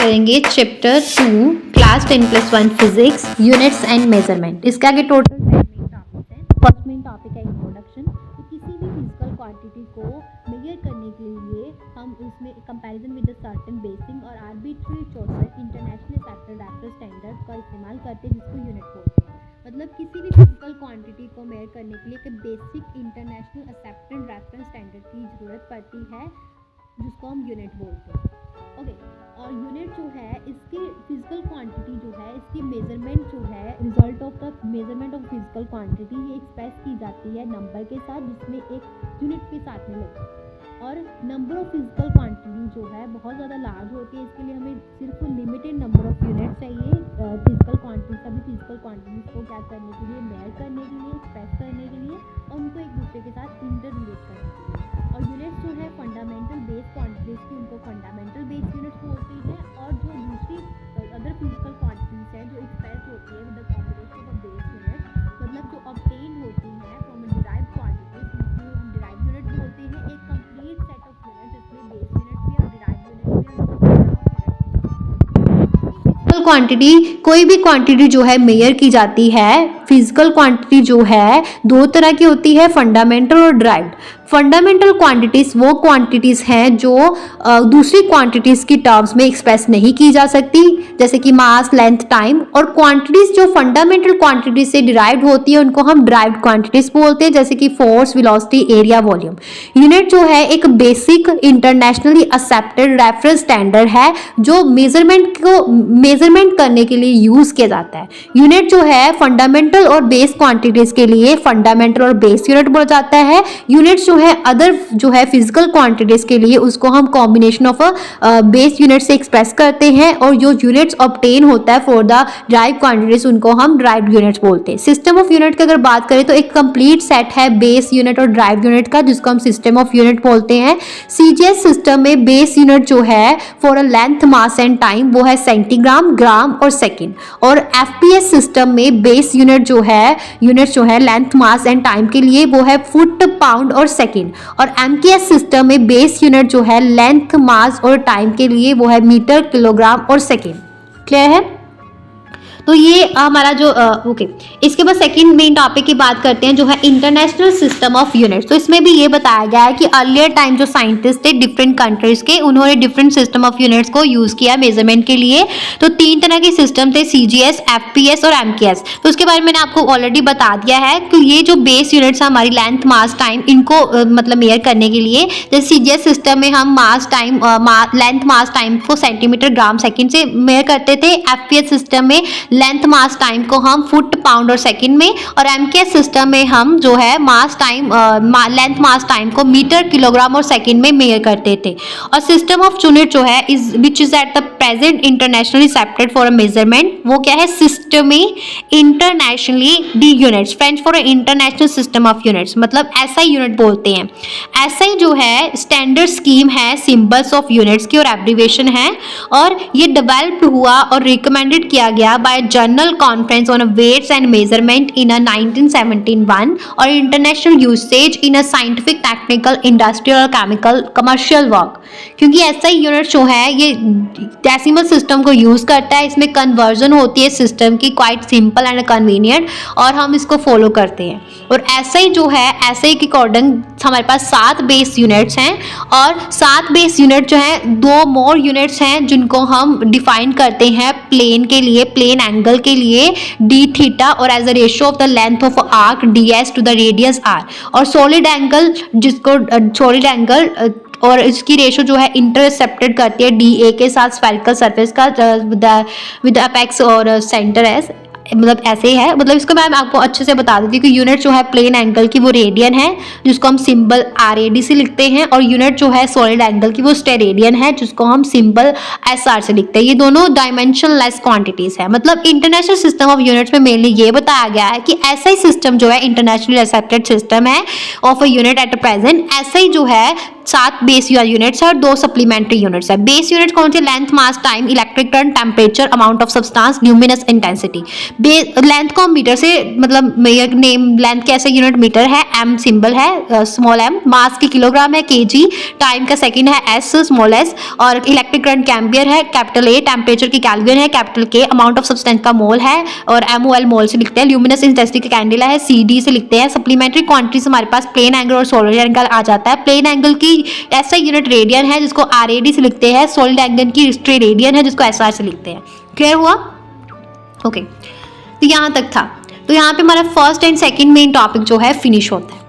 करेंगे chapter 2 class 10+1 physics units and measurement. इसके आगे टोटल 10 मेन टॉपिक्स हैं। फर्स्ट मेन टॉपिक है इंट्रोडक्शन। तो किसी भी फिजिकल क्वांटिटी को मेजर करने के लिए हम उसमें comparison with the certain basic और arbitrary choice international accepted reference standard का इस्तेमाल करते हैं, जिसको यूनिट बोलते हैं। मतलब किसी भी फिजिकल क्वांटिटी को मेजर करने के लिए एक basic international accepted reference standard की ज़रूरत पड़ती है, जिसको हम यूनिट बोलते हैं। ओके, और यूनिट जो है इसकी फिजिकल क्वांटिटी जो है इसकी मेजरमेंट जो है result of the measurement of physical quantity ये एक्सप्रेस की जाती है नंबर के साथ, जिसमें एक यूनिट के साथ में लगता है। और नंबर ऑफ फिजिकल क्वांटिटी जो है बहुत ज़्यादा लार्ज होती है, इसके लिए हमें सिर्फ लिमिटेड नंबर ऑफ यूनिट चाहिए फिजिकल क्वांटिटी, सभी फिजिकल क्वांटिटीज़ को क्या करने के लिए, मेजर करने के लिए, एक्सप्रेस करने के लिए और उनको एक दूसरे के साथ इंटर रिलेट करने के लिए। और यूनिट्स जो है फंडामेंटल बेस क्वांटिटीज़ की उनको फंडामेंटल बेस यूनिट्स बोलते हैं। और जो दूसरी अदर फिजिकल क्वांटिटीज़ है जो एक्सप्रेस होती है with the combination of base unit, मतलब जो ऑब्टेन होती है फ्रॉम अ डिराइव्ड क्वांटिटीज, जिसको हम डिराइव्ड यूनिट बोलते हैं। एक कंप्लीट सेट ऑफ यूनिट जिसमें बेस यूनिट भी और डिराइव्ड यूनिट भी फिजिकल क्वांटिटी, कोई भी क्वांटिटी जो है मेजर की जाती है, फिजिकल क्वांटिटी जो है दो तरह की होती है, फंडामेंटल और डिराइव्ड। फंडामेंटल क्वांटिटीज़ वो क्वांटिटीज़ हैं जो दूसरी क्वांटिटीज़ की टर्म्स में एक्सप्रेस नहीं की जा सकती, जैसे कि मास, लेंथ, टाइम। और क्वांटिटीज़ जो फंडामेंटल क्वांटिटीज से डिराइव्ड होती है उनको हम डिराइव्ड क्वांटिटीज़ बोलते हैं, जैसे कि force, velocity, area, volume. Unit जो है एक basic internationally accepted reference standard है जो मेजरमेंट करने के लिए यूज़ किया जाता है। यूनिट जो है फंडामेंटल और बेस क्वांटिटीज़ के लिए फंडामेंटल और बेस यूनिट बोला जाता है। यूनिट्स जो है अदर जो है फिजिकल क्वांटिटीज के लिए उसको हम कॉम्बिनेशन ऑफ बेस यूनिट से एक्सप्रेस करते हैं। और जो यूनिट्स ऑब्टेन होता है फॉर द ड्राइव क्वांटिटीज उनको हम ड्राइव्ड यूनिट्स बोलते हैं। सिस्टम ऑफ यूनिट की अगर बात करें तो एक कंप्लीट सेट है बेस यूनिट और ड्राइव यूनिट का, जिसको हम सिस्टम ऑफ यूनिट बोलते हैं। सीजीएस सिस्टम में बेस यूनिट जो है for a length, mass and time वो है सेंटीग्राम, ग्राम और सेकेंड। और एफपीएस सिस्टम में बेस यूनिट जो है लेंथ, मास एंड टाइम के लिए वो है फुट, पाउंड और सेकेंड। और एमकेएस सिस्टम में बेस यूनिट जो है लेंथ, मास और टाइम के लिए वो है मीटर, किलोग्राम और सेकेंड। क्लियर है? तो ये हमारा जो ओके, इसके बाद सेकंड मेन टॉपिक की बात करते हैं जो है इंटरनेशनल सिस्टम ऑफ यूनिट्स। तो इसमें भी ये बताया गया है कि अर्लियर टाइम जो साइंटिस्ट थे डिफरेंट कंट्रीज के, उन्होंने डिफरेंट सिस्टम ऑफ यूनिट्स को यूज़ किया मेजरमेंट के लिए। तो तीन तरह के सिस्टम थे, सीजीएस, एफपीएस और एमकेएस। तो उसके बारे में मैंने आपको ऑलरेडी बता दिया है कि ये जो बेस यूनिट्स है हमारी लेंथ, मास, टाइम, इनको मतलब मेजर करने के लिए, जैसे सीजीएस सिस्टम में हम मास, टाइम, लेंथ, मास, टाइम को सेंटीमीटर, ग्राम, सेकेंड से मेजर करते थे। एफपीएस सिस्टम में लेंथ, मास, टाइम को हम फुट, पाउंड और सेकंड में, और एमकेएस सिस्टम में हम जो है mass, time, length, mass, time को मीटर, किलोग्राम और सेकंड में मेजर करते थे। और सिस्टम ऑफ यूनिट जो है which is at the present internationally accepted for a measurement, वो क्या है, systeme international d units, French for international system of units, मतलब एसआई यूनिट बोलते हैं। एसआई जो है स्टैंडर्ड स्कीम है सिंबल्स ऑफ यूनिट्स की और एब्रिविएशन है, और ये डेवलप हुआ और रिकमेंडेड किया गया by journal Conference on Weights and Measurement in a 1971 और International Usage in a Scientific, Technical, Industrial, Chemical, Commercial Work। क्योंकि ऐसा ही यूनिट जो है ये डेसिमल सिस्टम को यूज़ करता है, इसमें कन्वर्जन होती है सिस्टम की क्वाइट सिंपल एंड कन्वीनियंट, और हम इसको फॉलो करते हैं। और ऐसा ही जो है ऐसे ही के अकॉर्डिंग हमारे पास 7 बेस यूनिट्स हैं, और 7 बेस यूनिट जो हैं 2 मोर यूनिट्स हैं जिनको हम डिफाइन करते हैं प्लेन के लिए, प्लेन एंगल के लिए डी थीटा, और as a ratio of the length of arc d s to the radius r. और सॉलिड एंगल जिसको सॉलिड एंगल और इसकी रेशो जो है इंटरसेप्टेड करती है डी ए के साथ स्फेरिकल सरफेस का विद अपेक्स और सेंटर एस, मतलब ऐसे ही है। मतलब इसको मैं आपको अच्छे से बता देती हूँ कि यूनिट जो है प्लेन एंगल की वो रेडियन है, जिसको हम सिंबल RAD से लिखते हैं, और यूनिट जो है सॉलिड एंगल की वो स्टेरेडियन है, जिसको हम सिंबल SR से लिखते हैं। ये दोनों डायमेंशनलेस क्वांटिटीज है। मतलब इंटरनेशनल सिस्टम ऑफ यूनिट्स में मेनली ये बताया गया है कि ऐसा ही सिस्टम जो है इंटरनेशनली एक्सेप्टेड सिस्टम है of a unit at a present, ऐसा ही जो है 7 बेस यूनिट्स है और 2 सप्लीमेंट्री यूनिट्स है। बेस यूनिट कौन सी, length, mass, time, electric turn, temperature, amount of substance, luminous intensity. Length को हम मीटर से मतलब मेजर नेम लेंथ कैसे यूनिट मीटर है, एम सिंबल है स्मॉल एम, मास की किलोग्राम है केजी, टाइम का सेकंड है एस स्मॉल एस, और इलेक्ट्रिक करंट का एम्पियर है कैपिटल ए, टेम्परेचर की केल्विन है capital K, amount of substance का मोल है और एमओएल मोल से लिखते हैं, ल्यूमिनस इंटेंसिटी का कैंडेला है सीडी से लिखते हैं। सप्लीमेंट्री क्वांटिटीज हमारे पास प्लेन एंगल और सॉलिड एंगल आ जाता है। प्लेन एंगल की ऐसा यूनिट रेडियन है जिसको आरएडी से लिखते हैं, सॉलिड एंगल की हिस्ट्री रेडियन है जिसको एसआर से लिखते हैं। क्लियर हुआ? ओके तो यहाँ तक था। तो यहाँ पे हमारा first and second main topic जो है फिनिश होता है।